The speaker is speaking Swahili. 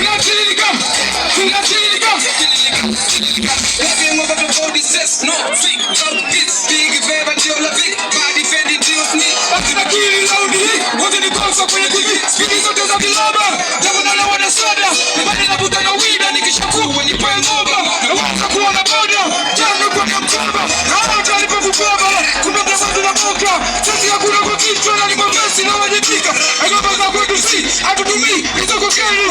tunatiririka, tunatiririka. Everyone got the body says no, fake, love hits, big favor, deal of it, body defending deals need. Akina kili loud hii, wote ni konsa kwenye TV, speedy zote za viloba, jamu na lawa na soda, nipande na buta na wida, nikishakuwa nipae ngoba, na wanza kuwa na boda, jamu kwa ni mchamba, na wata nipa kukaba, kumbe mtasa tunamoka, sisi ya kuna kukichwa na ni mwamesi na wajipika, agaba za kwetu si, atutumii, hizo kukeni,